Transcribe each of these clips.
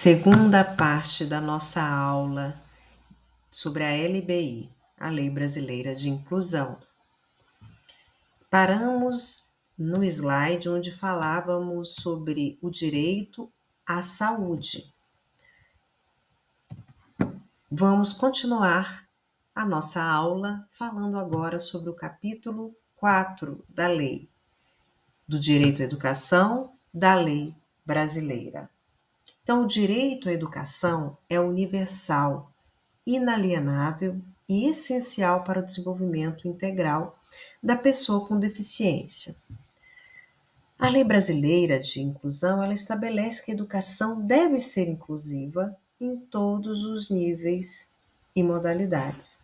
Segunda parte da nossa aula sobre a LBI, a Lei Brasileira de Inclusão. Paramos no slide onde falávamos sobre o direito à saúde. Vamos continuar a nossa aula falando agora sobre o capítulo 4 da lei, do direito à educação da lei brasileira. Então, o direito à educação é universal, inalienável e essencial para o desenvolvimento integral da pessoa com deficiência. A Lei Brasileira de Inclusão, ela estabelece que a educação deve ser inclusiva em todos os níveis e modalidades,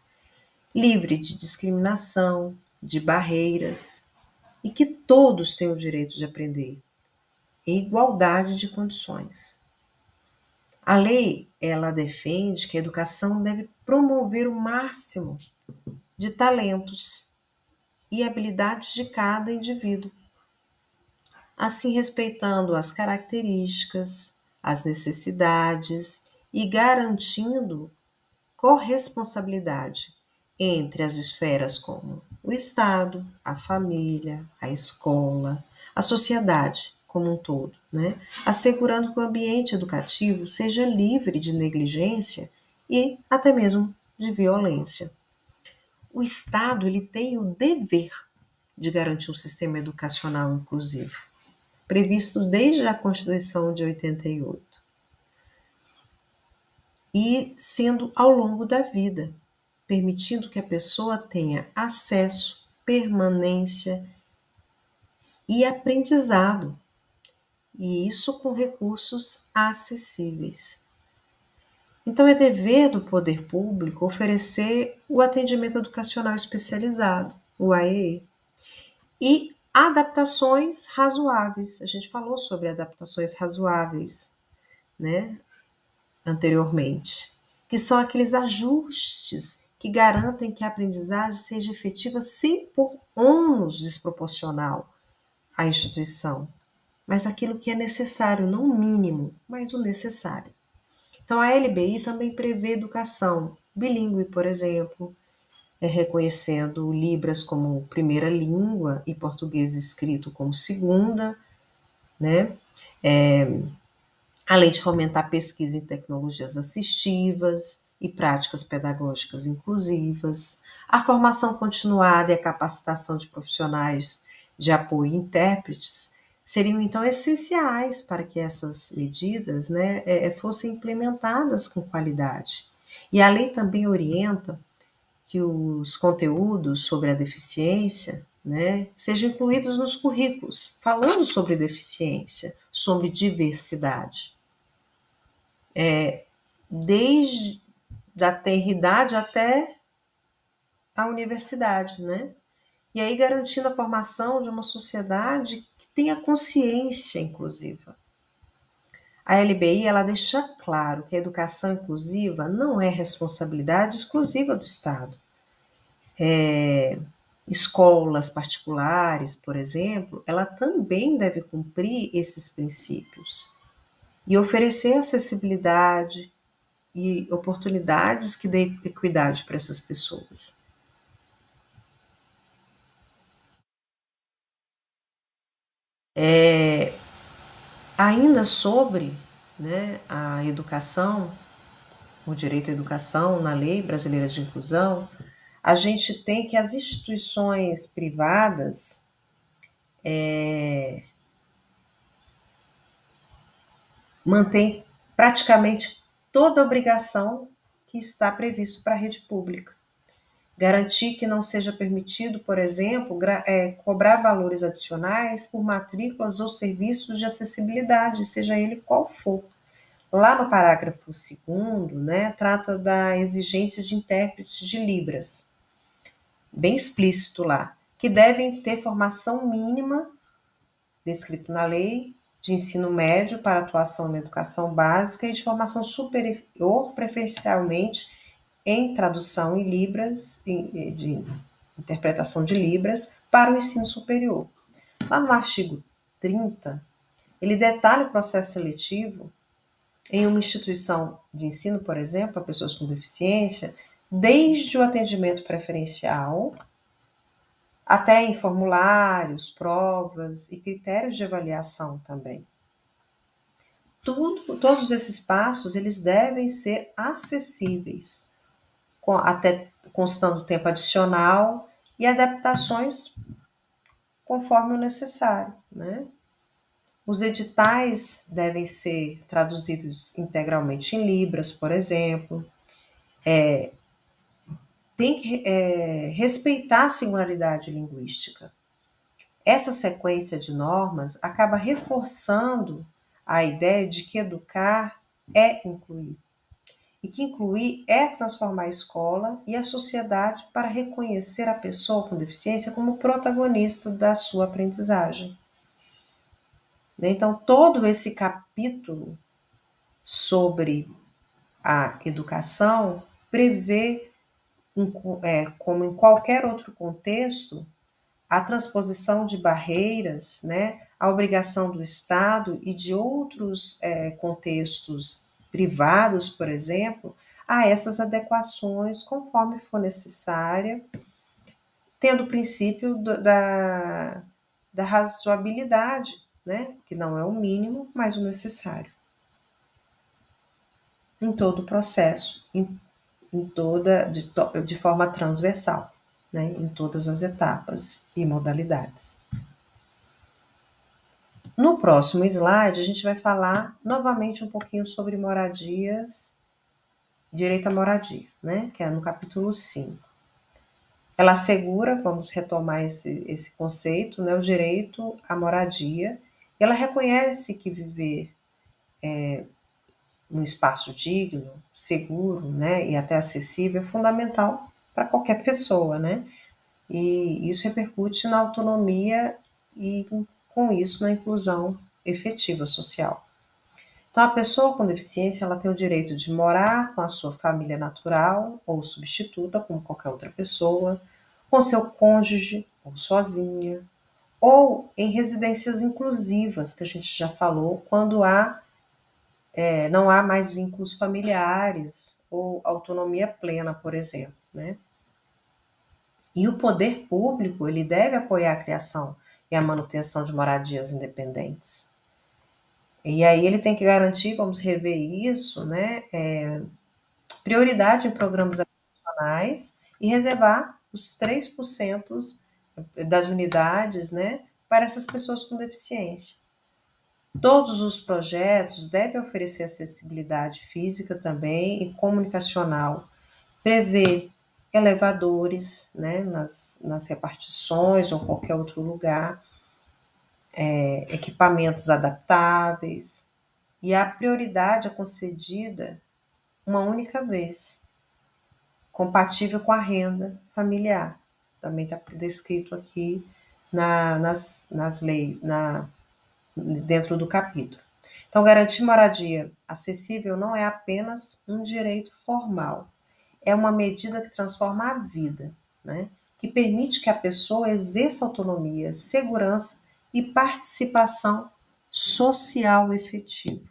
livre de discriminação, de barreiras, e que todos têm o direito de aprender, em igualdade de condições. A lei, ela defende que a educação deve promover o máximo de talentos e habilidades de cada indivíduo, assim respeitando as características, as necessidades e garantindo corresponsabilidade entre as esferas como o Estado, a família, a escola, a sociedade como um todo, né? Assegurando que o ambiente educativo seja livre de negligência e até mesmo de violência. O Estado, ele tem o dever de garantir um sistema educacional inclusivo, previsto desde a Constituição de 88, e sendo ao longo da vida, permitindo que a pessoa tenha acesso, permanência e aprendizado, e isso com recursos acessíveis. Então, é dever do poder público oferecer o atendimento educacional especializado, o AEE, e adaptações razoáveis. A gente falou sobre adaptações razoáveis, né, anteriormente, que são aqueles ajustes que garantem que a aprendizagem seja efetiva sem por ônus desproporcional à instituição, mas aquilo que é necessário, não o mínimo, mas o necessário. Então, a LBI também prevê educação bilíngue, por exemplo, reconhecendo Libras como primeira língua e português escrito como segunda, né? Além de fomentar pesquisa em tecnologias assistivas e práticas pedagógicas inclusivas, a formação continuada e a capacitação de profissionais de apoio e intérpretes seriam, então, essenciais para que essas medidas, né, fossem implementadas com qualidade. E a lei também orienta que os conteúdos sobre a deficiência, né, sejam incluídos nos currículos, falando sobre deficiência, sobre diversidade. Desde a tenridade até a universidade, né? E aí garantindo a formação de uma sociedade que tenha consciência inclusiva. A LBI, ela deixa claro que a educação inclusiva não é responsabilidade exclusiva do Estado. Escolas particulares, por exemplo, ela também deve cumprir esses princípios e oferecer acessibilidade e oportunidades que dê equidade para essas pessoas. Ainda sobre, né, a educação, o direito à educação na Lei Brasileira de Inclusão, a gente tem que as instituições privadas mantêm praticamente toda a obrigação que está previsto para a rede pública. Garantir que não seja permitido, por exemplo, cobrar valores adicionais por matrículas ou serviços de acessibilidade, seja ele qual for. Lá no parágrafo 2º, né, trata da exigência de intérpretes de Libras, bem explícito lá, que devem ter formação mínima, descrito na lei, de ensino médio para atuação na educação básica e de formação superior, preferencialmente em tradução em Libras, de interpretação de Libras, para o ensino superior. Lá no artigo 30, ele detalha o processo seletivo em uma instituição de ensino, por exemplo, para pessoas com deficiência, desde o atendimento preferencial até em formulários, provas e critérios de avaliação também. Todos esses passos, eles devem ser acessíveis, até constando tempo adicional e adaptações conforme o necessário, né? Os editais devem ser traduzidos integralmente em Libras, por exemplo. Tem que respeitar a singularidade linguística. Essa sequência de normas acaba reforçando a ideia de que educar é incluir. E que incluir é transformar a escola e a sociedade para reconhecer a pessoa com deficiência como protagonista da sua aprendizagem. Então, todo esse capítulo sobre a educação prevê, como em qualquer outro contexto, a transposição de barreiras, né, a obrigação do Estado e de outros contextos privados, por exemplo, a essas adequações conforme for necessária, tendo o princípio da razoabilidade, né, que não é o mínimo, mas o necessário. Em todo o processo, de forma transversal, né, em todas as etapas e modalidades. No próximo slide, a gente vai falar novamente um pouquinho sobre moradias, direito à moradia, né, que é no capítulo 5. Ela assegura, vamos retomar esse conceito, né, o direito à moradia. Ela reconhece que viver num espaço digno, seguro, né, e até acessível é fundamental para qualquer pessoa, né? E isso repercute na autonomia e, com isso, na inclusão efetiva social. Então, a pessoa com deficiência ela tem o direito de morar com a sua família natural ou substituta, como qualquer outra pessoa, com seu cônjuge ou sozinha, ou em residências inclusivas, que a gente já falou, quando não há mais vínculos familiares ou autonomia plena, por exemplo, né? E o poder público, ele deve apoiar a criação e a manutenção de moradias independentes. E aí ele tem que garantir, vamos rever isso, né? Prioridade em programas habitacionais e reservar os 3% das unidades, né, para essas pessoas com deficiência. Todos os projetos devem oferecer acessibilidade física também e comunicacional, prever elevadores, né, nas repartições ou qualquer outro lugar, equipamentos adaptáveis, e a prioridade é concedida uma única vez, compatível com a renda familiar. Também está descrito aqui nas leis, dentro do capítulo. Então, garantir moradia acessível não é apenas um direito formal, é uma medida que transforma a vida, né? Que permite que a pessoa exerça autonomia, segurança e participação social efetiva.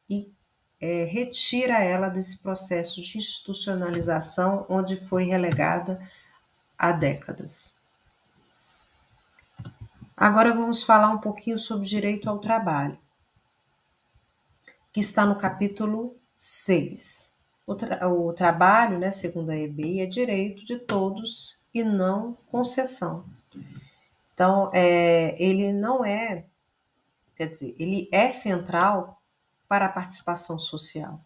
E retira ela desse processo de institucionalização onde foi relegada há décadas. Agora vamos falar um pouquinho sobre direito ao trabalho, que está no capítulo 6. O trabalho, né, segundo a EBI, é direito de todos e não concessão. Então, ele não é, quer dizer, ele é central para a participação social,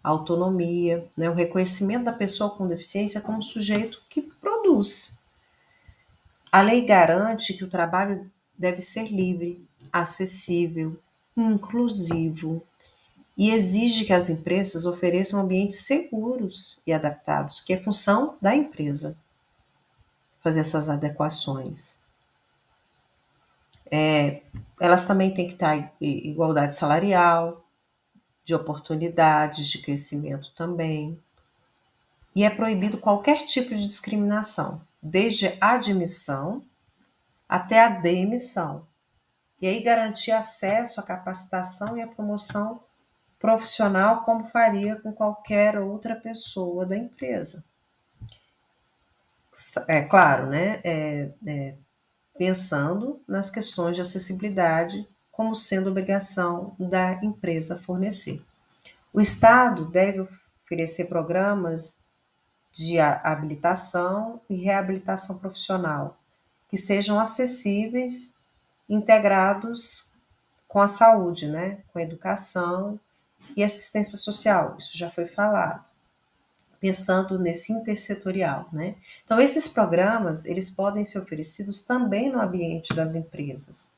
a autonomia, né, o reconhecimento da pessoa com deficiência como sujeito que produz. A lei garante que o trabalho deve ser livre, acessível, inclusivo e exige que as empresas ofereçam ambientes seguros e adaptados, que é função da empresa fazer essas adequações. Elas também têm que estar em igualdade salarial, de oportunidades de crescimento também. E é proibido qualquer tipo de discriminação, desde a admissão até a demissão. E aí garantir acesso à capacitação e à promoção profissional como faria com qualquer outra pessoa da empresa. É claro, né? Pensando nas questões de acessibilidade como sendo obrigação da empresa fornecer. O Estado deve oferecer programas de habilitação e reabilitação profissional que sejam acessíveis, integrados com a saúde, né? Com a educação e assistência social. Isso já foi falado. Pensando nesse intersetorial, né? Então, esses programas, eles podem ser oferecidos também no ambiente das empresas,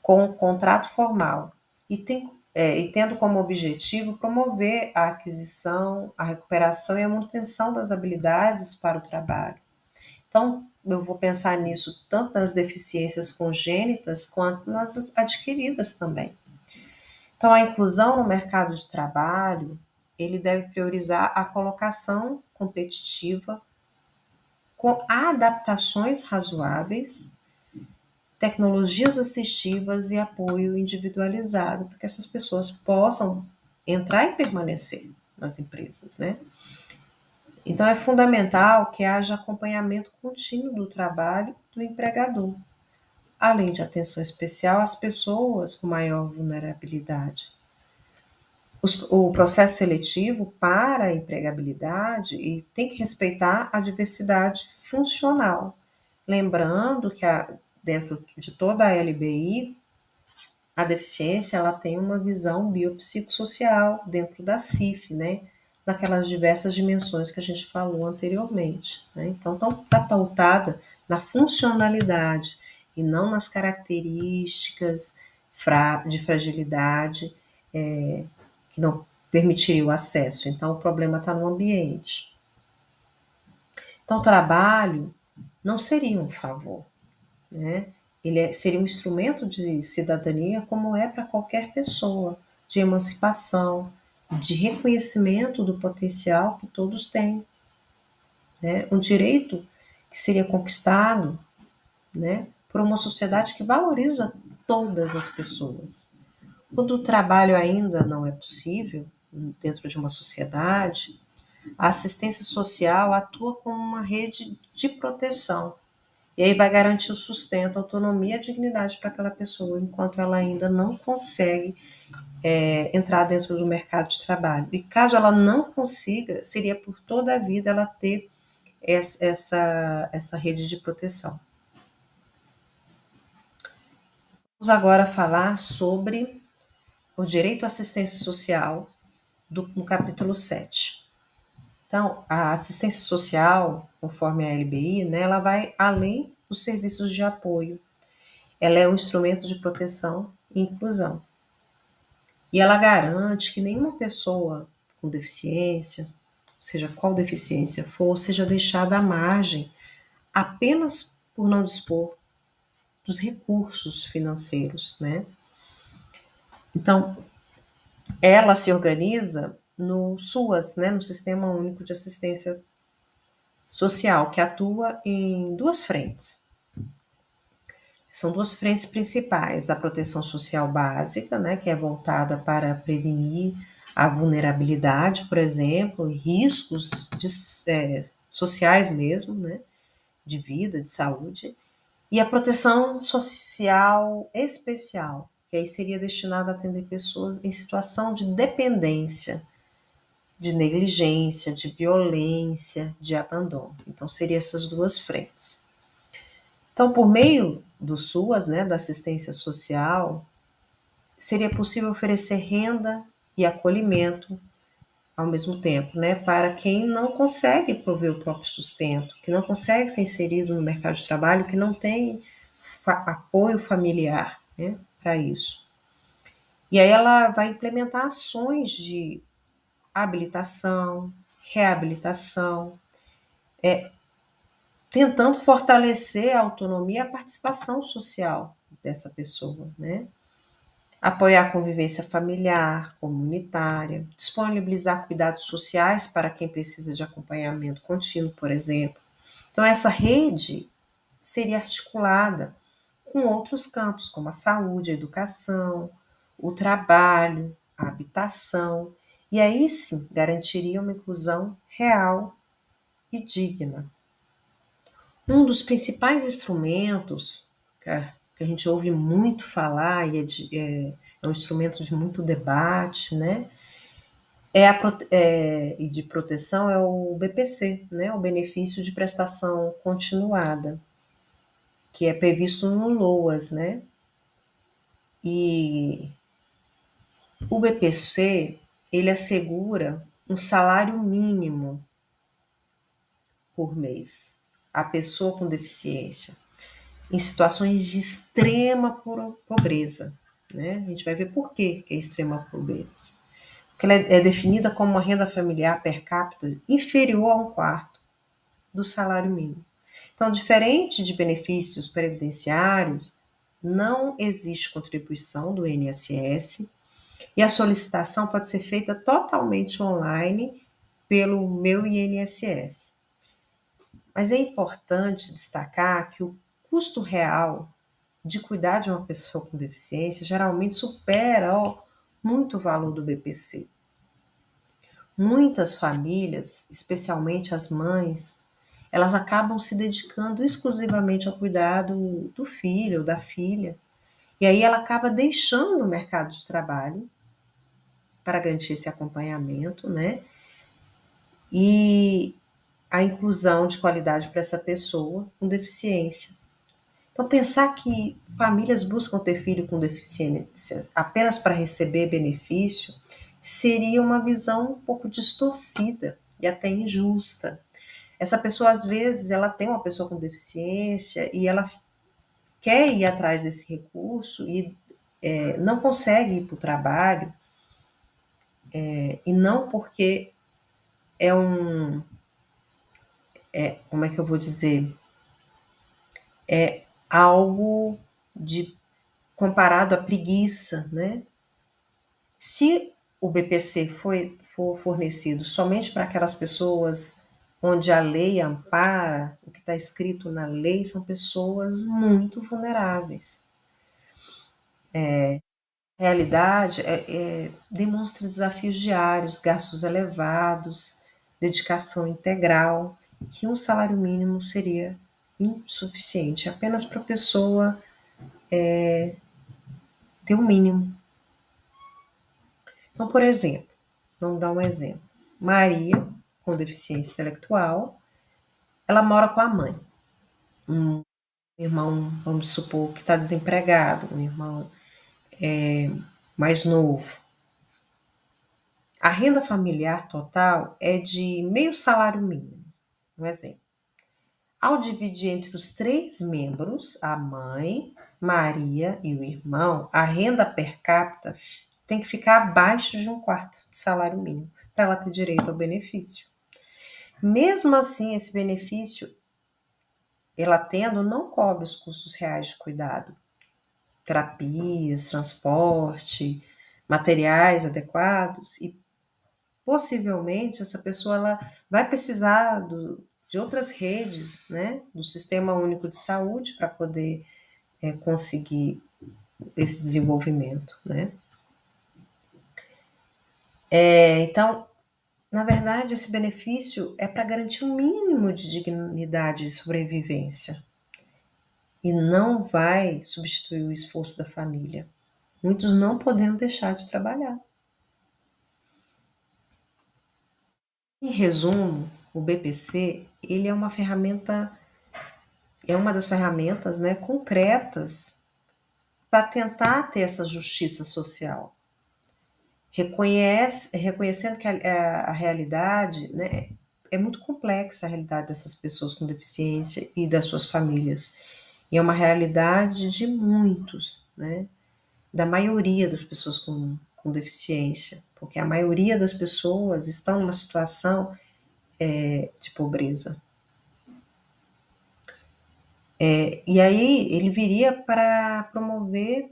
com contrato formal, e tendo como objetivo promover a aquisição, a recuperação e a manutenção das habilidades para o trabalho. Então, eu vou pensar nisso tanto nas deficiências congênitas quanto nas adquiridas também. Então, a inclusão no mercado de trabalho, ele deve priorizar a colocação competitiva com adaptações razoáveis, tecnologias assistivas e apoio individualizado, para que essas pessoas possam entrar e permanecer nas empresas, né? Então, é fundamental que haja acompanhamento contínuo do trabalho do empregador, além de atenção especial às pessoas com maior vulnerabilidade. O processo seletivo para a empregabilidade tem que respeitar a diversidade funcional. Lembrando que dentro de toda a LBI, a deficiência ela tem uma visão biopsicossocial dentro da CIF, né? Naquelas diversas dimensões que a gente falou anteriormente. Né? Então, está pautada na funcionalidade e não nas características de fragilidade que não permitiria o acesso. Então, o problema está no ambiente. Então, o trabalho não seria um favor, né? Ele seria um instrumento de cidadania como é para qualquer pessoa, de emancipação, de reconhecimento do potencial que todos têm. Né? Um direito que seria conquistado, né, por uma sociedade que valoriza todas as pessoas. Quando o trabalho ainda não é possível dentro de uma sociedade, a assistência social atua como uma rede de proteção. E aí vai garantir o sustento, a autonomia e a dignidade para aquela pessoa, enquanto ela ainda não consegue entrar dentro do mercado de trabalho. E caso ela não consiga, seria por toda a vida ela ter essa rede de proteção. Vamos agora falar sobre o direito à assistência social no capítulo 7. Então, a assistência social, conforme a LBI, né, ela vai além dos serviços de apoio. Ela é um instrumento de proteção e inclusão. E ela garante que nenhuma pessoa com deficiência, seja qual deficiência for, seja deixada à margem apenas por não dispor dos recursos financeiros, né? Então, ela se organiza no SUAS, né, no Sistema Único de Assistência Social, que atua em duas frentes. São duas frentes principais: a proteção social básica, né, que é voltada para prevenir a vulnerabilidade, por exemplo, e riscos sociais mesmo, né, de vida, de saúde, e a proteção social especial, que aí seria destinada a atender pessoas em situação de dependência, de negligência, de violência, de abandono. Então, seriam essas duas frentes. Então, por meio do SUAS, né, da assistência social, seria possível oferecer renda e acolhimento ao mesmo tempo, né, para quem não consegue prover o próprio sustento, que não consegue ser inserido no mercado de trabalho, que não tem apoio familiar, né, para isso. E aí ela vai implementar ações de habilitação, reabilitação, tentando fortalecer a autonomia e a participação social dessa pessoa, né? Apoiar a convivência familiar, comunitária, disponibilizar cuidados sociais para quem precisa de acompanhamento contínuo, por exemplo. Então, essa rede seria articulada com outros campos, como a saúde, a educação, o trabalho, a habitação, e aí sim garantiria uma inclusão real e digna. Um dos principais instrumentos que a gente ouve muito falar e é um instrumento de muito debate, né? E de proteção é o BPC, né? O benefício de prestação continuada, que é previsto no LOAS, né? E o BPC, ele assegura um salário mínimo por mês à pessoa com deficiência, em situações de extrema pobreza, né? A gente vai ver por que é extrema pobreza. Porque ela é definida como uma renda familiar per capita inferior a um quarto do salário mínimo. Então, diferente de benefícios previdenciários, não existe contribuição do INSS e a solicitação pode ser feita totalmente online pelo meu INSS. Mas é importante destacar que o custo real de cuidar de uma pessoa com deficiência geralmente supera muito o valor do BPC. Muitas famílias, especialmente as mães, elas acabam se dedicando exclusivamente ao cuidado do filho ou da filha. E aí ela acaba deixando o mercado de trabalho para garantir esse acompanhamento, né? E a inclusão de qualidade para essa pessoa com deficiência. Então, pensar que famílias buscam ter filho com deficiência apenas para receber benefício seria uma visão um pouco distorcida e até injusta. Essa pessoa, às vezes, ela tem uma pessoa com deficiência e ela quer ir atrás desse recurso e não consegue ir para o trabalho, e não porque como é que eu vou dizer, algo de comparado à preguiça, né? Se o BPC for fornecido somente para aquelas pessoas onde a lei ampara, o que está escrito na lei são pessoas muito vulneráveis. A realidade demonstra desafios diários, gastos elevados, dedicação integral, que um salário mínimo seria insuficiente apenas para a pessoa ter o mínimo. Então, por exemplo, vamos dar um exemplo. Maria, com deficiência intelectual, ela mora com a mãe. Um irmão, vamos supor, que está desempregado, um irmão mais novo. A renda familiar total é de meio salário mínimo, um exemplo. Ao dividir entre os 3 membros, a mãe, Maria e o irmão, a renda per capita tem que ficar abaixo de um quarto de salário mínimo para ela ter direito ao benefício. Mesmo assim, esse benefício, ela tendo, não cobre os custos reais de cuidado, terapias, transporte, materiais adequados e possivelmente essa pessoa ela vai precisar de outras redes, né, do Sistema Único de Saúde para poder conseguir esse desenvolvimento, né? Então, na verdade, esse benefício é para garantir um mínimo de dignidade e sobrevivência e não vai substituir o esforço da família. Muitos não podendo deixar de trabalhar. Em resumo, o BPC ele é uma ferramenta, é uma das ferramentas, né, concretas para tentar ter essa justiça social. Reconhecendo que a realidade, né, é muito complexa a realidade dessas pessoas com deficiência e das suas famílias. E é uma realidade de muitos, né, da maioria das pessoas com deficiência, porque a maioria das pessoas estão numa situação de pobreza. E aí ele viria para promover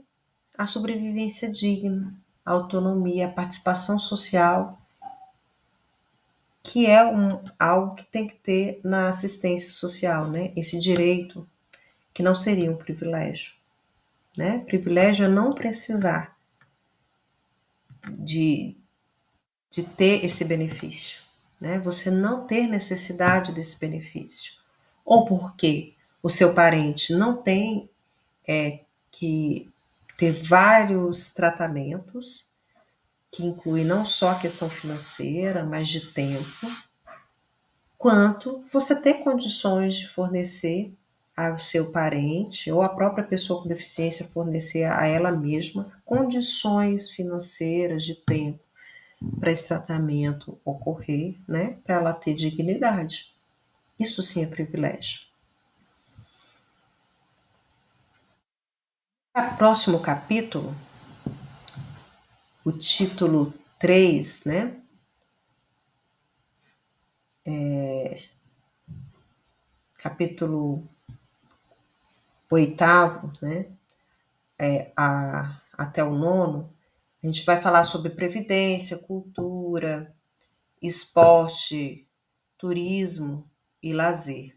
a sobrevivência digna, a autonomia, a participação social, que é algo que tem que ter na assistência social, né? Esse direito que não seria um privilégio, né? Privilégio é não precisar de ter esse benefício, né? Você não ter necessidade desse benefício. Ou porque o seu parente não tem que ter vários tratamentos, que inclui não só a questão financeira, mas de tempo, quanto você ter condições de fornecer ao seu parente ou a própria pessoa com deficiência fornecer a ela mesma condições financeiras de tempo para esse tratamento ocorrer, né? Para ela ter dignidade. Isso sim é privilégio. O próximo capítulo, o título 3, né? Capítulo 8º, né? Até o 9º, a gente vai falar sobre previdência, cultura, esporte, turismo e lazer.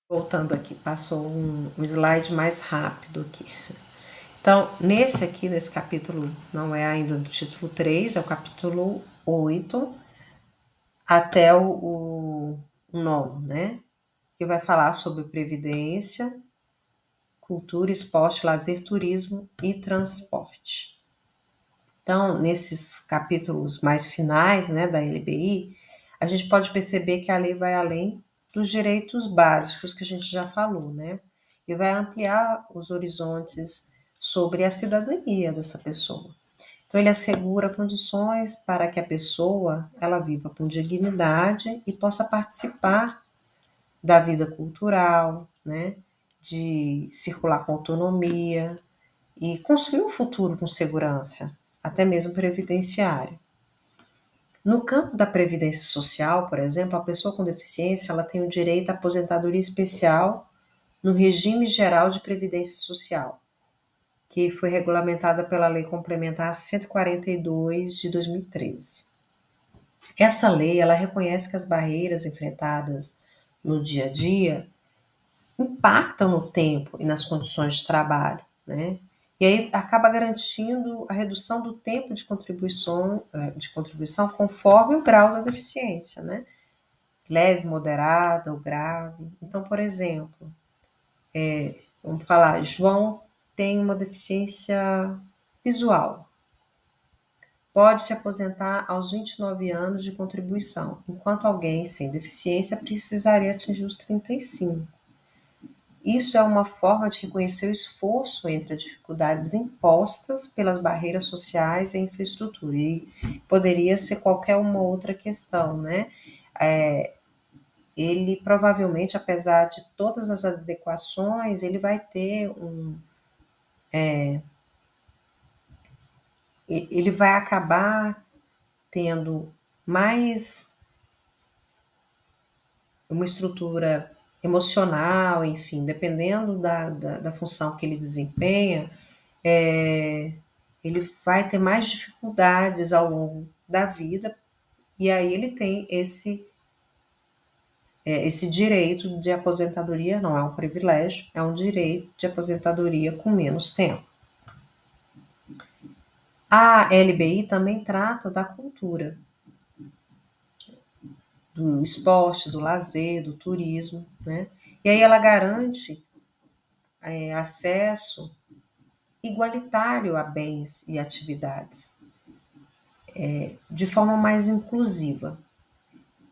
Voltando aqui, passou um slide mais rápido aqui. Então, nesse capítulo, não é ainda do título 3, é o capítulo 8, até o 9º, né? Que vai falar sobre previdência, cultura, esporte, lazer, turismo e transporte. Então, nesses capítulos mais finais, né, da LBI, a gente pode perceber que a lei vai além dos direitos básicos que a gente já falou, né? E vai ampliar os horizontes sobre a cidadania dessa pessoa. Então, ele assegura condições para que a pessoa ela viva com dignidade e possa participar da vida cultural, né? De circular com autonomia e construir um futuro com segurança, até mesmo previdenciário. No campo da previdência social, por exemplo, a pessoa com deficiência ela tem o direito à aposentadoria especial no regime geral de previdência social, que foi regulamentada pela Lei Complementar 142 de 2013. Essa lei ela reconhece que as barreiras enfrentadas no dia a dia impactam no tempo e nas condições de trabalho, né? E aí acaba garantindo a redução do tempo de contribuição conforme o grau da deficiência, né? Leve, moderada ou grave. Então, por exemplo, vamos falar, João tem uma deficiência visual. Pode se aposentar aos 29 anos de contribuição, enquanto alguém sem deficiência precisaria atingir os 35. Isso é uma forma de reconhecer o esforço entre as dificuldades impostas pelas barreiras sociais e infraestrutura. E poderia ser qualquer uma outra questão, né? Ele provavelmente, apesar de todas as adequações, ele vai ter ele vai acabar tendo mais uma estrutura emocional, enfim, dependendo da função que ele desempenha, ele vai ter mais dificuldades ao longo da vida, e aí ele tem esse direito de aposentadoria, não é um privilégio, é um direito de aposentadoria com menos tempo. A LBI também trata da cultura, do esporte, do lazer, do turismo, né? E aí ela garante acesso igualitário a bens e atividades, de forma mais inclusiva.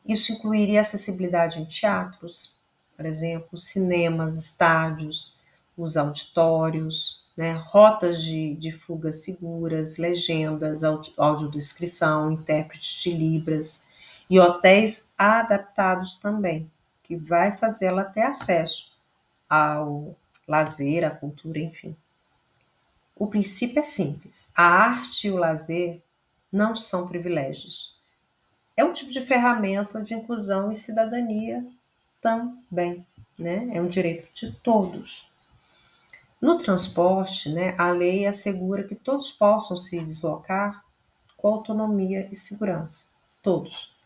Isso incluiria acessibilidade em teatros, por exemplo, cinemas, estádios, os auditórios, né, rotas de fuga seguras, legendas, audiodescrição, intérprete de Libras e hotéis adaptados também, que vai fazer ela ter acesso ao lazer, à cultura, enfim. O princípio é simples. A arte e o lazer não são privilégios. É um tipo de ferramenta de inclusão e cidadania também, né? É um direito de todos. No transporte, né, a lei assegura que todos possam se deslocar com autonomia e segurança. Todos.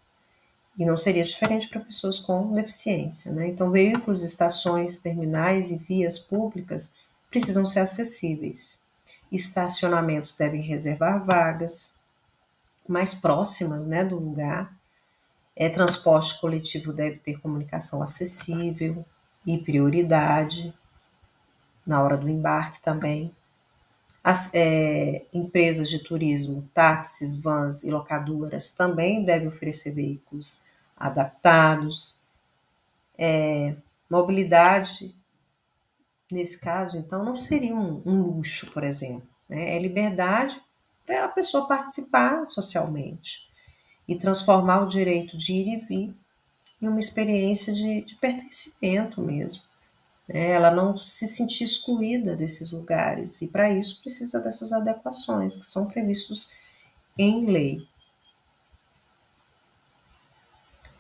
E não seria diferente para pessoas com deficiência, né? Então, veículos, estações, terminais e vias públicas precisam ser acessíveis. Estacionamentos devem reservar vagas mais próximas, né, do lugar. Transporte coletivo deve ter comunicação acessível e prioridade na hora do embarque também. As empresas de turismo, táxis, vans e locadoras também devem oferecer veículos adaptados. Mobilidade, nesse caso, então, não seria um luxo, por exemplo. Né? É liberdade para a pessoa participar socialmente e transformar o direito de ir e vir em uma experiência de pertencimento mesmo. Né? Ela não se sentir excluída desses lugares, e para isso precisa dessas adequações que são previstos em lei.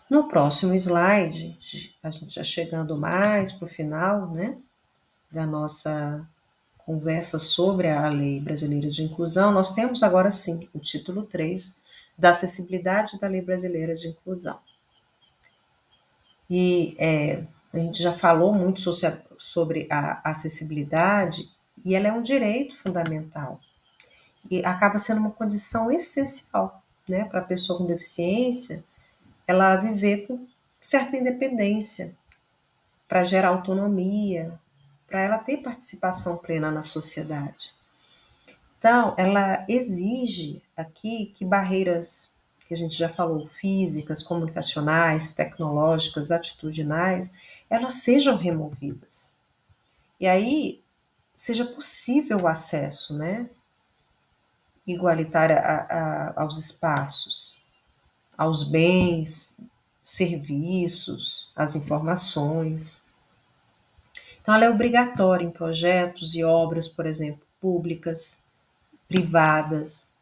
No próximo slide, a gente já chegando mais para o final, né, da nossa conversa sobre a Lei Brasileira de Inclusão, nós temos agora sim o título 3 da acessibilidade da Lei Brasileira de Inclusão. E a gente já falou muito sobre a acessibilidade, e ela é um direito fundamental e acaba sendo uma condição essencial, né, para a pessoa com deficiência ela viver com certa independência, para gerar autonomia, para ela ter participação plena na sociedade. Então, ela exige aqui que barreiras, que a gente já falou, físicas, comunicacionais, tecnológicas, atitudinais, elas sejam removidas. E aí, seja possível o acesso, né, igualitário aos espaços, aos bens, serviços, às informações. Então, ela é obrigatória em projetos e obras, por exemplo, públicas, privadas,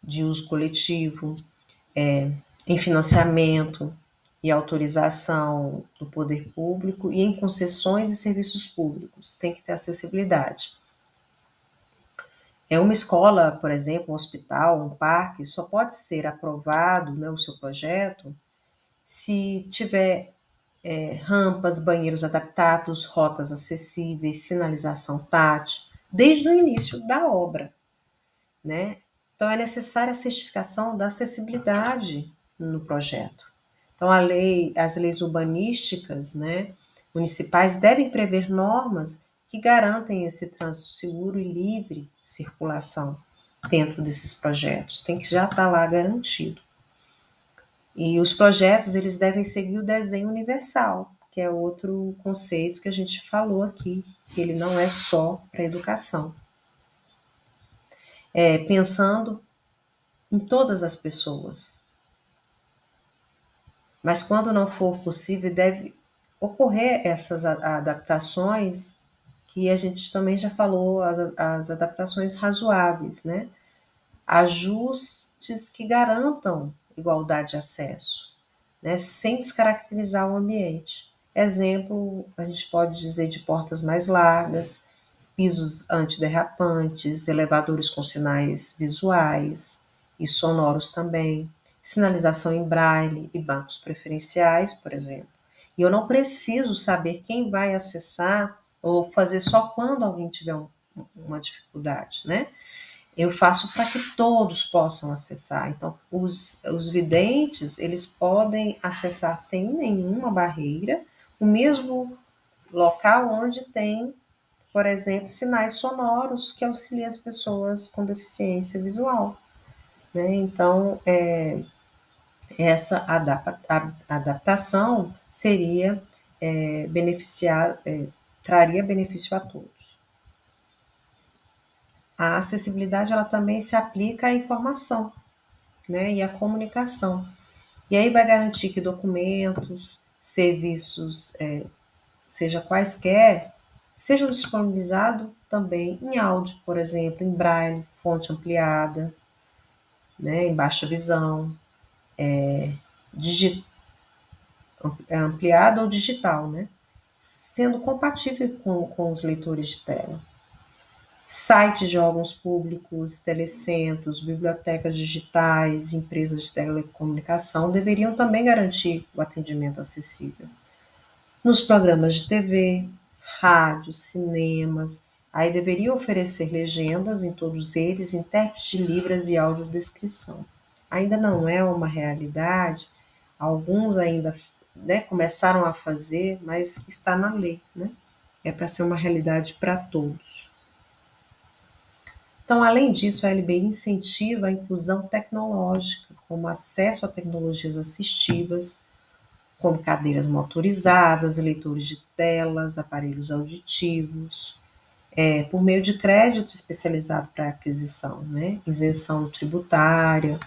de uso coletivo, em financiamento e autorização do poder público e em concessões e serviços públicos. Tem que ter acessibilidade. Uma escola, por exemplo, um hospital, um parque, só pode ser aprovado, né, o seu projeto se tiver rampas, banheiros adaptados, rotas acessíveis, sinalização tátil, desde o início da obra, né? Então, é necessária a certificação da acessibilidade no projeto. Então, as leis urbanísticas, né, municipais devem prever normas que garantem esse trânsito seguro e livre circulação dentro desses projetos. Tem que já estar lá garantido. E os projetos, eles devem seguir o desenho universal, que é outro conceito que a gente falou aqui, que ele não é só para a educação. Pensando em todas as pessoas. Mas quando não for possível, deve ocorrer essas adaptações, que a gente também já falou, as adaptações razoáveis, né? Ajustes que garantam igualdade de acesso, né, sem descaracterizar o ambiente. Exemplo, a gente pode dizer de portas mais largas, pisos antiderrapantes, elevadores com sinais visuais e sonoros também, sinalização em braille e bancos preferenciais, por exemplo. E eu não preciso saber quem vai acessar ou fazer só quando alguém tiver uma dificuldade, né? Eu faço para que todos possam acessar. Então, os videntes, eles podem acessar sem nenhuma barreira o mesmo local onde tem, por exemplo, sinais sonoros que auxiliam as pessoas com deficiência visual. Né? Então, essa adaptação seria traria benefício a todos. A acessibilidade ela também se aplica à informação, né, e à comunicação. E aí vai garantir que documentos, serviços, seja quaisquer, sejam disponibilizados também em áudio, por exemplo, em braille, fonte ampliada, né, em baixa visão, ampliada ou digital, né, sendo compatível com os leitores de tela. Sites de órgãos públicos, telecentros, bibliotecas digitais, empresas de telecomunicação deveriam também garantir o atendimento acessível. Nos programas de TV, rádios, cinemas, Aí deveria oferecer legendas em todos eles, intérpretes de libras e audiodescrição. Ainda não é uma realidade, alguns ainda, né, começaram a fazer, mas está na lei, né? É para ser uma realidade para todos. Então, além disso, a LBI incentiva a inclusão tecnológica, como acesso a tecnologias assistivas, como cadeiras motorizadas, leitores de telas, aparelhos auditivos, por meio de crédito especializado para aquisição, né? Isenção tributária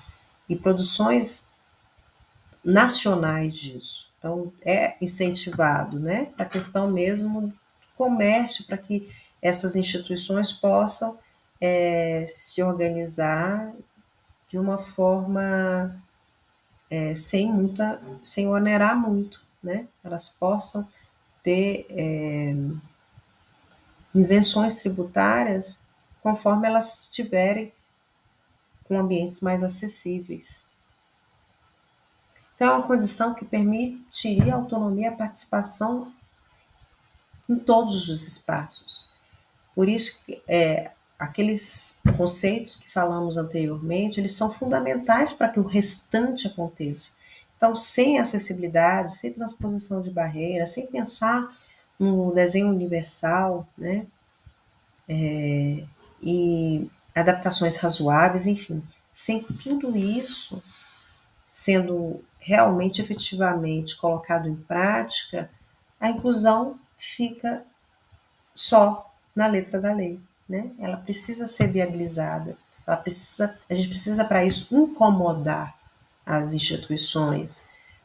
e produções nacionais disso. Então, é incentivado, né? Para a questão mesmo do comércio, para que essas instituições possam se organizar de uma forma sem onerar muito, né? Elas possam ter isenções tributárias conforme elas estiverem com ambientes mais acessíveis. Então, é uma condição que permitiria autonomia e participação em todos os espaços. Por isso, aqueles conceitos que falamos anteriormente, eles são fundamentais para que o restante aconteça. Então, sem acessibilidade, sem transposição de barreiras, sem pensar no desenho universal, né? E adaptações razoáveis, enfim, sem tudo isso sendo realmente, efetivamente colocado em prática, a inclusão fica só na letra da lei, né? Ela precisa ser viabilizada, a gente precisa para isso incomodar as instituições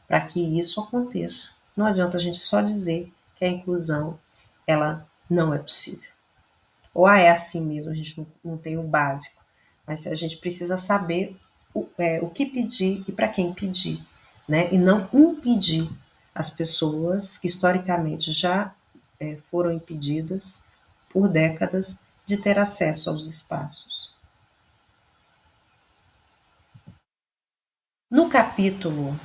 para que isso aconteça. Não adianta a gente só dizer que a inclusão ela não é possível. Ou é assim mesmo, a gente não tem o básico, mas a gente precisa saber o que pedir e para quem pedir, né? E não impedir as pessoas que historicamente já foram impedidas por décadas de ter acesso aos espaços. No capítulo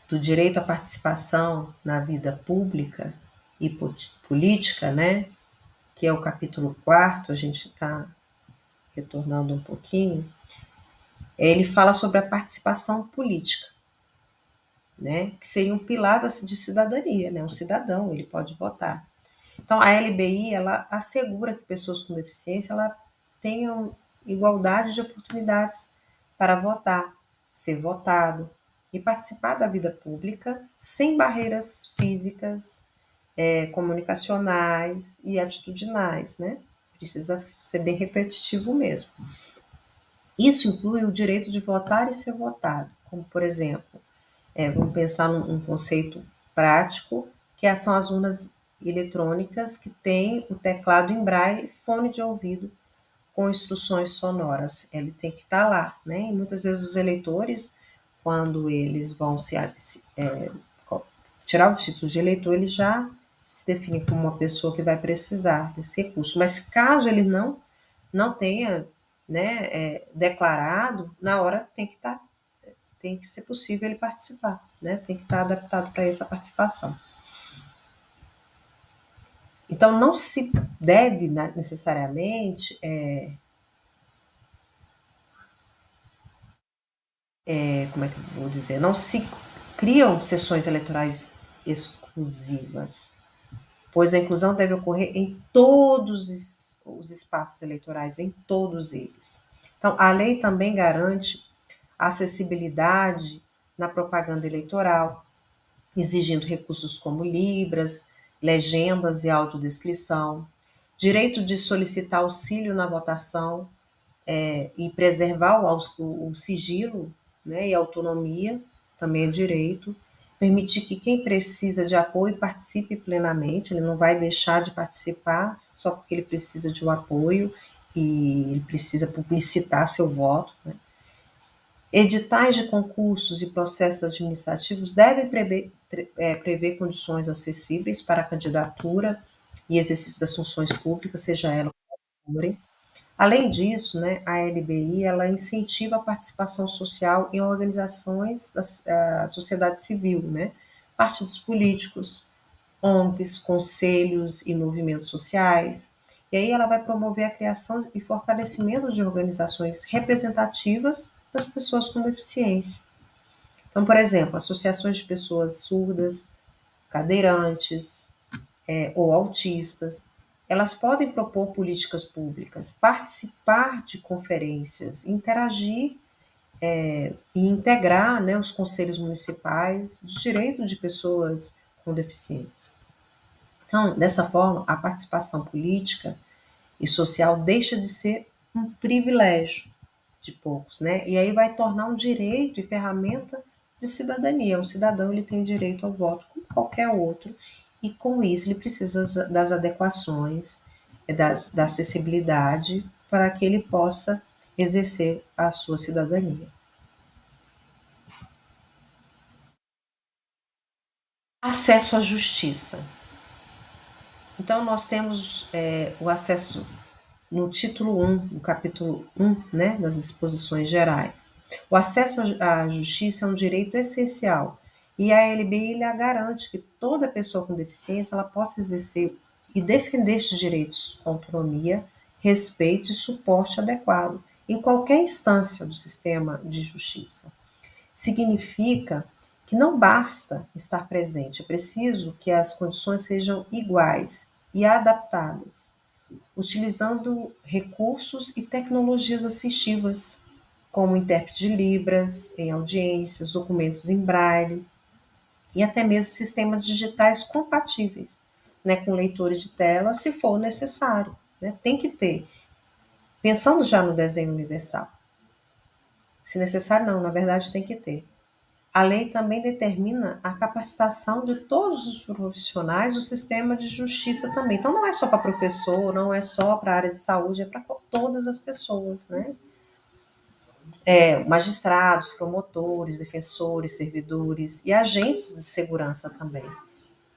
do direito à participação na vida pública e política, né, que é o capítulo 4º, a gente está retornando um pouquinho, ele fala sobre a participação política, né, que seria um pilar de cidadania, né, um cidadão, ele pode votar. Então, a LBI, ela assegura que pessoas com deficiência ela tenham igualdade de oportunidades para votar, ser votado e participar da vida pública sem barreiras físicas, comunicacionais e atitudinais, né? Precisa ser bem repetitivo mesmo. Isso inclui o direito de votar e ser votado, como, por exemplo, vamos pensar num conceito prático, que são as urnas eletrônicas que têm o teclado em braille e fone de ouvido com instruções sonoras. Ele tem que estar lá, né? E muitas vezes os eleitores, quando eles vão tirar o título de eleitor, eles já se definem como uma pessoa que vai precisar desse recurso. Mas caso ele não tenha, né, declarado, na hora tem que ser possível ele participar, né? Tem que estar adaptado para essa participação. Então, não se deve necessariamente, como é que eu vou dizer, não se criam sessões eleitorais exclusivas, pois a inclusão deve ocorrer em todos os espaços eleitorais, em todos eles. Então, a lei também garante a acessibilidade na propaganda eleitoral, exigindo recursos como libras, legendas e audiodescrição, direito de solicitar auxílio na votação e preservar o sigilo, né, e a autonomia, também é direito, permitir que quem precisa de apoio participe plenamente, ele não vai deixar de participar só porque ele precisa de um apoio e ele precisa publicitar seu voto, né? Editais de concursos e processos administrativos devem prever condições acessíveis para a candidatura e exercício das funções públicas, seja ela qual forem. Além disso, né, a LBI ela incentiva a participação social em organizações da sociedade civil, né, partidos políticos, ONGs, conselhos e movimentos sociais. E aí ela vai promover a criação e fortalecimento de organizações representativas das pessoas com deficiência. Então, por exemplo, associações de pessoas surdas, cadeirantes, ou autistas, elas podem propor políticas públicas, participar de conferências, interagir e integrar, né, os conselhos municipais de direito de pessoas com deficiência. Então, dessa forma, a participação política e social deixa de ser um privilégio de poucos, né? E aí vai tornar um direito e ferramenta de cidadania. O cidadão ele tem direito ao voto como qualquer outro, e com isso ele precisa das adequações, da acessibilidade para que ele possa exercer a sua cidadania. Acesso à justiça. Então, nós temos o acesso no título 1, no capítulo 1, né, das disposições gerais. O acesso à justiça é um direito essencial e a LBI a garante que toda pessoa com deficiência ela possa exercer e defender estes direitos com autonomia, respeito e suporte adequado em qualquer instância do sistema de justiça. Significa que não basta estar presente, é preciso que as condições sejam iguais e adaptadas, utilizando recursos e tecnologias assistivas, como intérprete de Libras em audiências, documentos em braille e até mesmo sistemas digitais compatíveis, né, com leitores de tela, se for necessário. Né? Tem que ter. Pensando já no desenho universal. Se necessário, não, na verdade tem que ter. A lei também determina a capacitação de todos os profissionais do sistema de justiça também. Então, não é só para professor, não é só para a área de saúde, é para todas as pessoas, né? Magistrados, promotores, defensores, servidores e agentes de segurança também,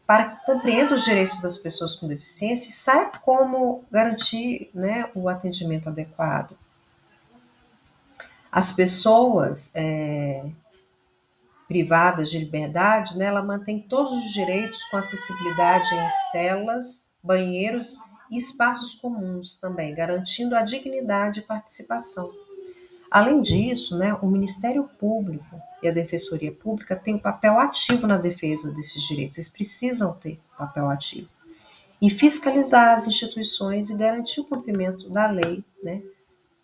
para que compreenda os direitos das pessoas com deficiência e saiba como garantir, né, o atendimento adequado. As pessoas privadas de liberdade, né, ela mantém todos os direitos com acessibilidade em celas, banheiros e espaços comuns também, garantindo a dignidade e participação. Além disso, né, o Ministério Público e a Defensoria Pública têm um papel ativo na defesa desses direitos, eles precisam ter papel ativo. E fiscalizar as instituições e garantir o cumprimento da lei, né,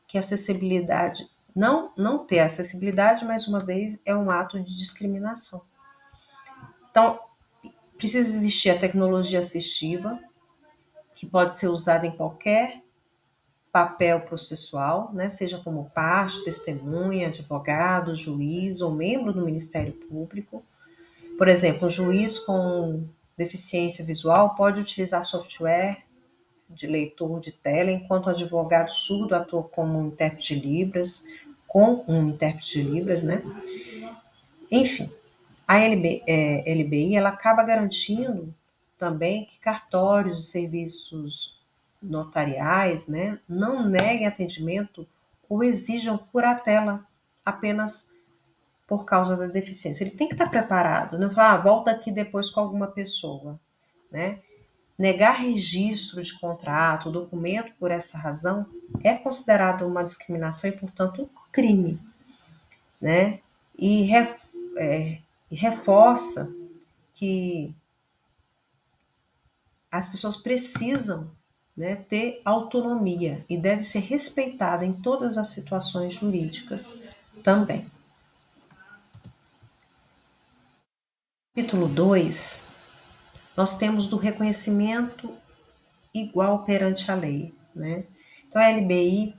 que a acessibilidade, não ter acessibilidade, mais uma vez, é um ato de discriminação. Então, precisa existir a tecnologia assistiva, que pode ser usada em qualquer papel processual, né, seja como parte, testemunha, advogado, juiz ou membro do Ministério Público. Por exemplo, um juiz com deficiência visual pode utilizar software de leitor de tela, enquanto o advogado surdo atua como um intérprete de Libras, com um intérprete de Libras, né? Enfim, a LBI ela acaba garantindo também que cartórios e serviços notariais, né, não neguem atendimento ou exijam curatela apenas por causa da deficiência. Ele tem que estar preparado, não falar, volta aqui depois com alguma pessoa, né? Negar registro de contrato, documento por essa razão é considerado uma discriminação e, portanto, um crime, né? E reforça que as pessoas precisam, né, ter autonomia e deve ser respeitada em todas as situações jurídicas também. Capítulo 2, nós temos do reconhecimento igual perante a lei, né? Então, a LBI,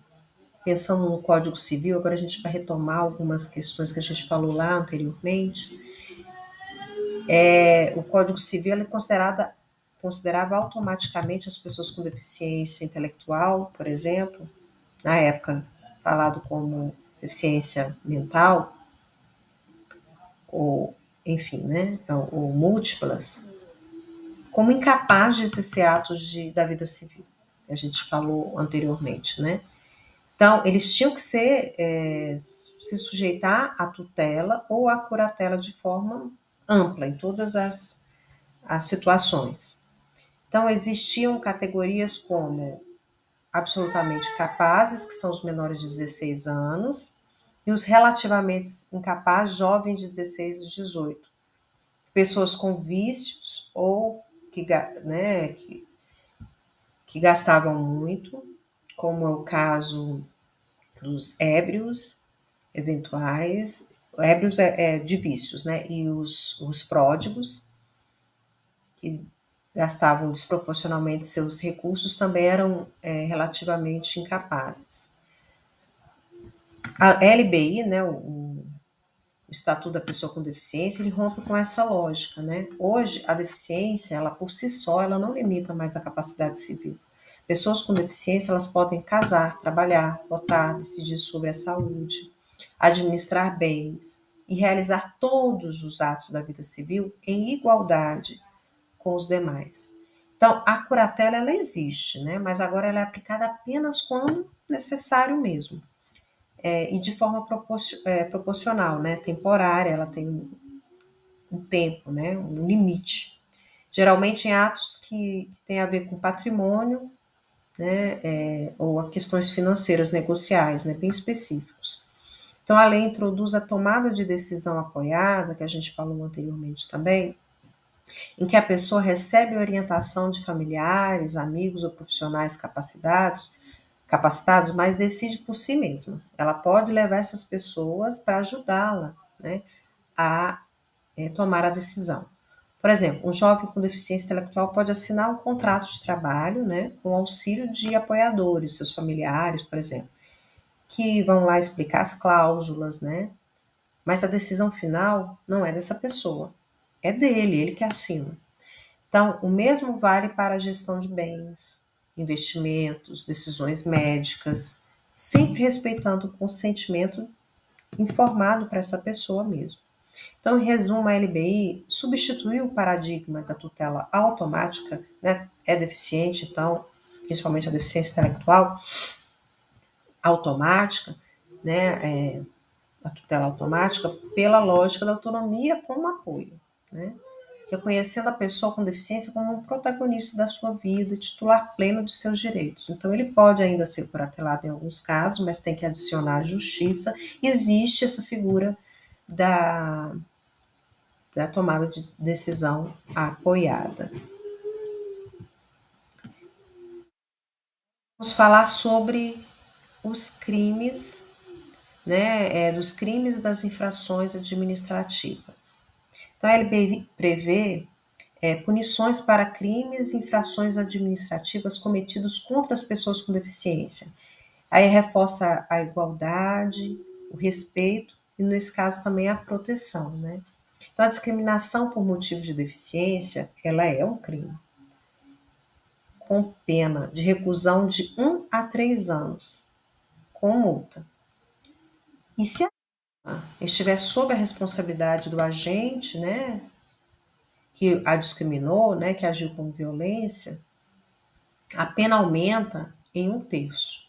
pensando no Código Civil, agora a gente vai retomar algumas questões que a gente falou lá anteriormente. O Código Civil é considerava automaticamente as pessoas com deficiência intelectual, por exemplo, na época falado como deficiência mental, ou enfim, né, ou múltiplas, como incapazes de exercer atos da vida civil, que a gente falou anteriormente, né? Então, eles tinham que se sujeitar à tutela ou à curatela de forma ampla, em todas as as situações. Então, existiam categorias como absolutamente capazes, que são os menores de 16 anos, e os relativamente incapazes, jovens de 16 e 18. Pessoas com vícios ou que gastavam muito, como é o caso dos ébrios eventuais, ébrios de vícios, né? E os pródigos, que gastavam desproporcionalmente seus recursos, também eram relativamente incapazes. A LBI, né, o Estatuto da Pessoa com Deficiência, ele rompe com essa lógica, né? Hoje, a deficiência, ela por si só, ela não limita mais a capacidade civil. Pessoas com deficiência, elas podem casar, trabalhar, votar, decidir sobre a saúde, administrar bens e realizar todos os atos da vida civil em igualdade com os demais. Então, a curatela, ela existe, né? Mas agora ela é aplicada apenas quando necessário mesmo. E de forma proporcional, né? Temporária, ela tem um tempo, né? Um limite. Geralmente em atos que têm a ver com patrimônio, né? Ou a questões financeiras negociais, né? Bem específicos. Então, a lei introduz a tomada de decisão apoiada, que a gente falou anteriormente também, em que a pessoa recebe orientação de familiares, amigos ou profissionais capacitados, mas decide por si mesma. Ela pode levar essas pessoas para ajudá-la, né, a tomar a decisão. Por exemplo, um jovem com deficiência intelectual pode assinar um contrato de trabalho, né, com auxílio de apoiadores, seus familiares, por exemplo, que vão lá explicar as cláusulas, né, mas a decisão final não é dessa pessoa, é dele, ele que assina. Então, o mesmo vale para a gestão de bens, investimentos, decisões médicas, sempre respeitando o consentimento informado para essa pessoa mesmo. Então, em resumo, a LBI substituiu o paradigma da tutela automática, né? É deficiente, então, principalmente a deficiência intelectual automática, né? A tutela automática, pela lógica da autonomia como apoio, né? Reconhecendo a pessoa com deficiência como um protagonista da sua vida, titular pleno de seus direitos. Então, ele pode ainda ser curatelado em alguns casos, mas tem que adicionar a justiça. Existe essa figura da, da tomada de decisão apoiada. Vamos falar sobre os crimes, né, dos crimes e das infrações administrativas. Então, a LBI prevê punições para crimes e infrações administrativas cometidos contra as pessoas com deficiência. Aí reforça a igualdade, o respeito e, nesse caso, também a proteção, né? Então, a discriminação por motivo de deficiência, ela é um crime, com pena de reclusão de 1 a 3 anos, com multa. E se a estiver sob a responsabilidade do agente, né, que a discriminou, né, que agiu com violência, a pena aumenta em 1/3.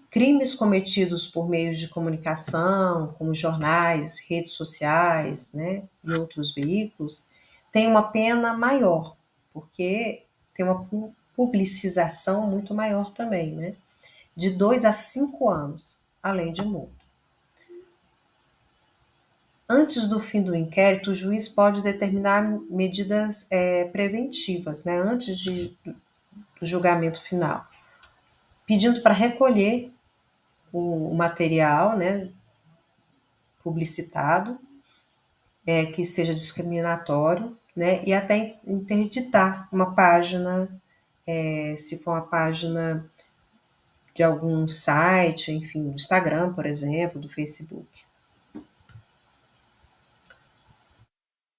Crimes cometidos por meios de comunicação, como jornais, redes sociais, né, e outros veículos, têm uma pena maior, porque tem uma publicização muito maior também, né, de 2 a 5 anos, além de multa. Antes do fim do inquérito, o juiz pode determinar medidas preventivas, né, antes do julgamento final, pedindo para recolher o material, né, publicitado, que seja discriminatório, né, e até interditar uma página, se for uma página de algum site, enfim, do Instagram, por exemplo, do Facebook.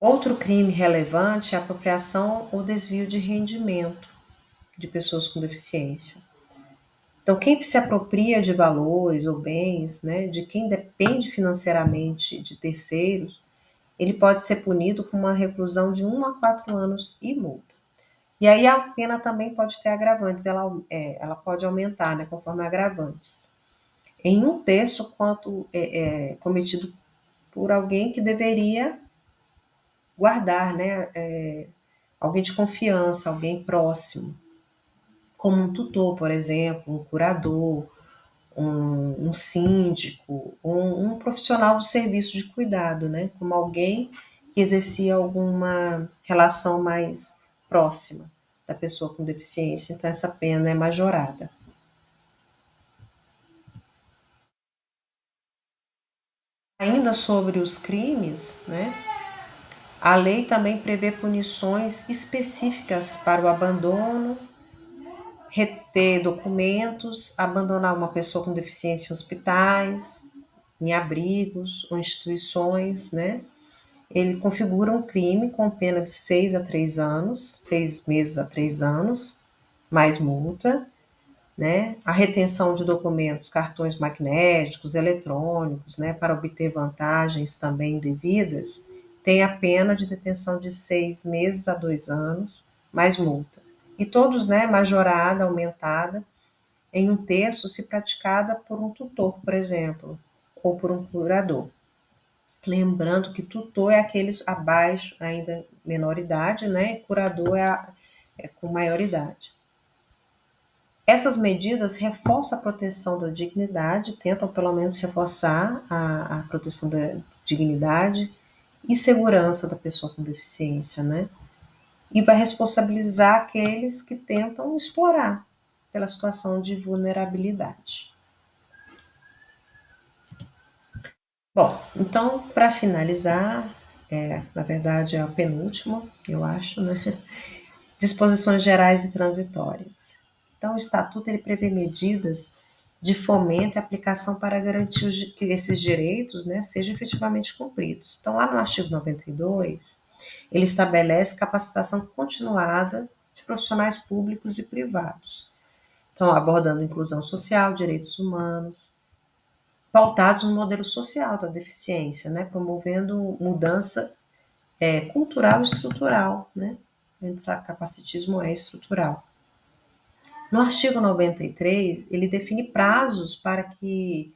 Outro crime relevante é a apropriação ou desvio de rendimento de pessoas com deficiência. Então, quem se apropria de valores ou bens, né, de quem depende financeiramente de terceiros, ele pode ser punido com uma reclusão de 1 a 4 anos e multa. E aí a pena também pode ter agravantes, ela pode aumentar, né, conforme agravantes. Em 1/3 quanto cometido por alguém que deveria guardar, né, alguém de confiança, alguém próximo, como um tutor, por exemplo, um curador, um síndico, um profissional do serviço de cuidado, né? Como alguém que exercia alguma relação mais próxima da pessoa com deficiência. Então, essa pena é majorada. Ainda sobre os crimes, né? A lei também prevê punições específicas para o abandono, reter documentos, abandonar uma pessoa com deficiência em hospitais, em abrigos ou instituições, né? Ele configura um crime com pena de 6 a 3 anos, 6 meses a 3 anos, mais multa, né? A retenção de documentos, cartões magnéticos, eletrônicos, né, para obter vantagens também indevidas, tem a pena de detenção de 6 meses a 2 anos, mais multa. E todos, né, majorada, aumentada, em 1/3 se praticada por um tutor, por exemplo, ou por um curador. Lembrando que tutor é aqueles abaixo, ainda menor idade, né? E curador é com maior idade. Essas medidas reforçam a proteção da dignidade, tentam pelo menos reforçar a proteção da dignidade e segurança da pessoa com deficiência, né? E vai responsabilizar aqueles que tentam explorar pela situação de vulnerabilidade. Bom, então, para finalizar, na verdade é a penúltima, eu acho, né? Disposições gerais e transitórias. Então, o Estatuto ele prevê medidas de fomento e aplicação para garantir que esses direitos, né, sejam efetivamente cumpridos. Então, lá no artigo 92, ele estabelece capacitação continuada de profissionais públicos e privados. Então, abordando inclusão social, direitos humanos, pautados no modelo social da deficiência, né, promovendo mudança cultural e estrutural, né? A gente sabe que capacitismo é estrutural. No artigo 93, ele define prazos para que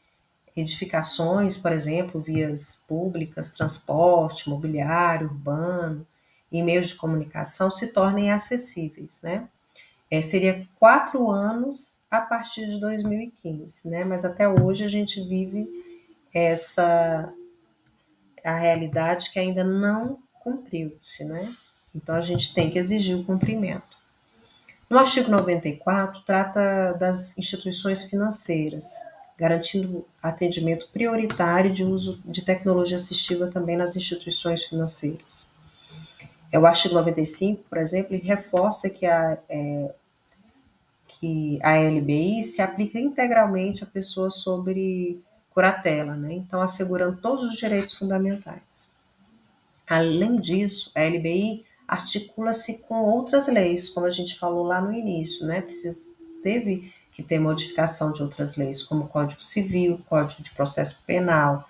edificações, por exemplo, vias públicas, transporte, mobiliário, urbano e meios de comunicação se tornem acessíveis, né? Seria 4 anos a partir de 2015, né? Mas até hoje a gente vive a realidade que ainda não cumpriu-se, né? Então a gente tem que exigir o cumprimento. No artigo 94, trata das instituições financeiras, garantindo atendimento prioritário de uso de tecnologia assistiva também nas instituições financeiras. O artigo 95, por exemplo, reforça que a LBI se aplica integralmente a pessoas sobre curatela, né? Então assegurando todos os direitos fundamentais. Além disso, a LBI articula-se com outras leis, como a gente falou lá no início, né? Teve que ter modificação de outras leis, como o Código Civil, Código de Processo Penal,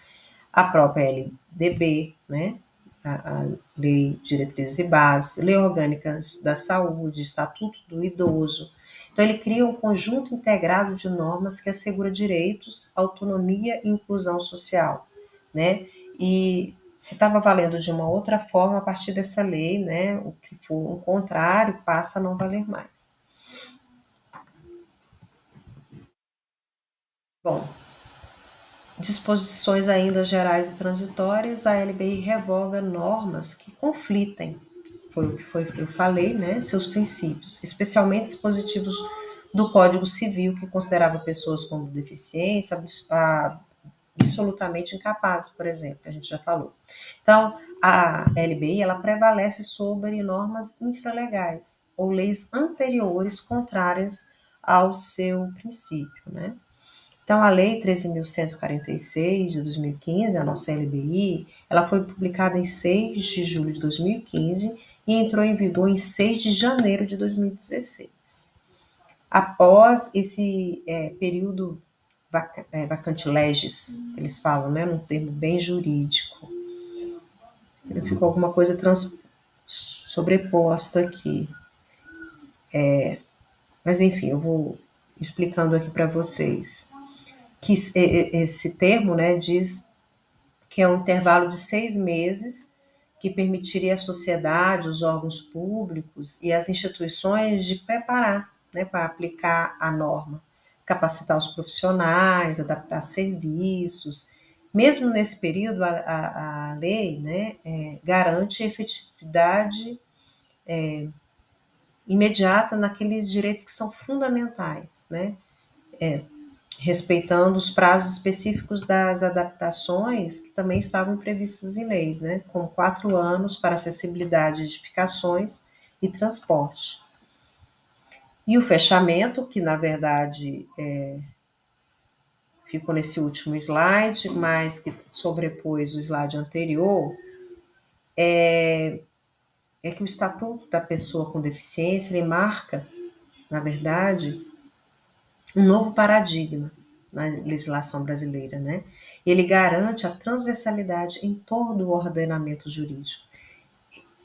a própria LDB, né? A Lei de Diretrizes e Bases, Lei Orgânica da Saúde, Estatuto do Idoso. Então, ele cria um conjunto integrado de normas que assegura direitos, autonomia e inclusão social, né? E se estava valendo de uma outra forma, a partir dessa lei, né, o que for o contrário passa a não valer mais. Bom, disposições ainda gerais e transitórias, a LBI revoga normas que conflitem, foi o que eu falei, né, seus princípios, especialmente dispositivos do Código Civil, que considerava pessoas com deficiência absolutamente incapazes, por exemplo, que a gente já falou. Então, a LBI, ela prevalece sobre normas infralegais ou leis anteriores contrárias ao seu princípio, né? Então, a Lei 13.146, de 2015, a nossa LBI, ela foi publicada em 6 de julho de 2015 e entrou em vigor em 6 de janeiro de 2016. Após esse período vacante legis, eles falam, né, num termo bem jurídico. Ficou alguma coisa sobreposta aqui. Mas, enfim, eu vou explicando aqui para vocês. Que esse termo, né, diz que é um intervalo de 6 meses que permitiria à sociedade, os órgãos públicos e as instituições de preparar, né, para aplicar a norma, capacitar os profissionais, adaptar serviços. Mesmo nesse período, a lei, né, garante efetividade imediata naqueles direitos que são fundamentais, né, respeitando os prazos específicos das adaptações que também estavam previstos em leis, né, como 4 anos para acessibilidade, edificações e transporte. E o fechamento, que na verdade ficou nesse último slide, mas que sobrepôs o slide anterior, é que o Estatuto da Pessoa com Deficiência, ele marca, na verdade, um novo paradigma na legislação brasileira, né? Ele garante a transversalidade em todo o ordenamento jurídico.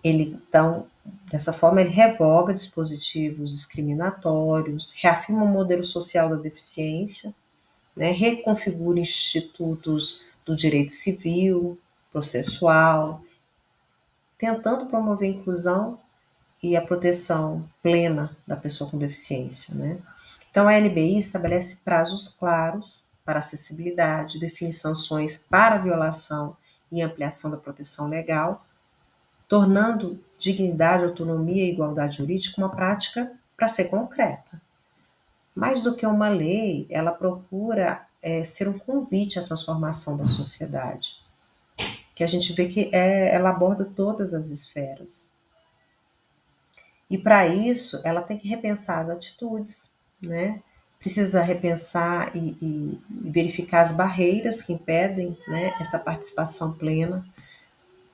Ele, então, dessa forma, ele revoga dispositivos discriminatórios, reafirma o modelo social da deficiência, né? Reconfigura institutos do direito civil, processual, tentando promover a inclusão e a proteção plena da pessoa com deficiência, né? Então, a LBI estabelece prazos claros para acessibilidade, define sanções para violação e ampliação da proteção legal, tornando dignidade, autonomia e igualdade jurídica uma prática para ser concreta. Mais do que uma lei, ela procura ser um convite à transformação da sociedade, que a gente vê que ela aborda todas as esferas. E para isso, ela tem que repensar as atitudes, né? Precisa repensar e verificar as barreiras que impedem, né, essa participação plena,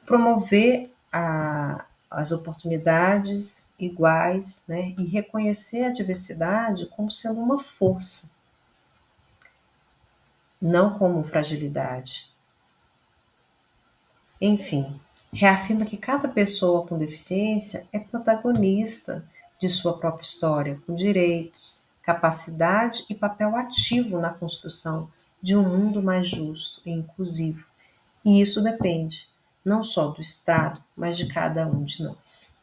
promover as oportunidades iguais, né, e reconhecer a diversidade como sendo uma força, não como fragilidade. Enfim, reafirma que cada pessoa com deficiência é protagonista de sua própria história, com direitos, capacidade e papel ativo na construção de um mundo mais justo e inclusivo. E isso depende não só do Estado, mas de cada um de nós.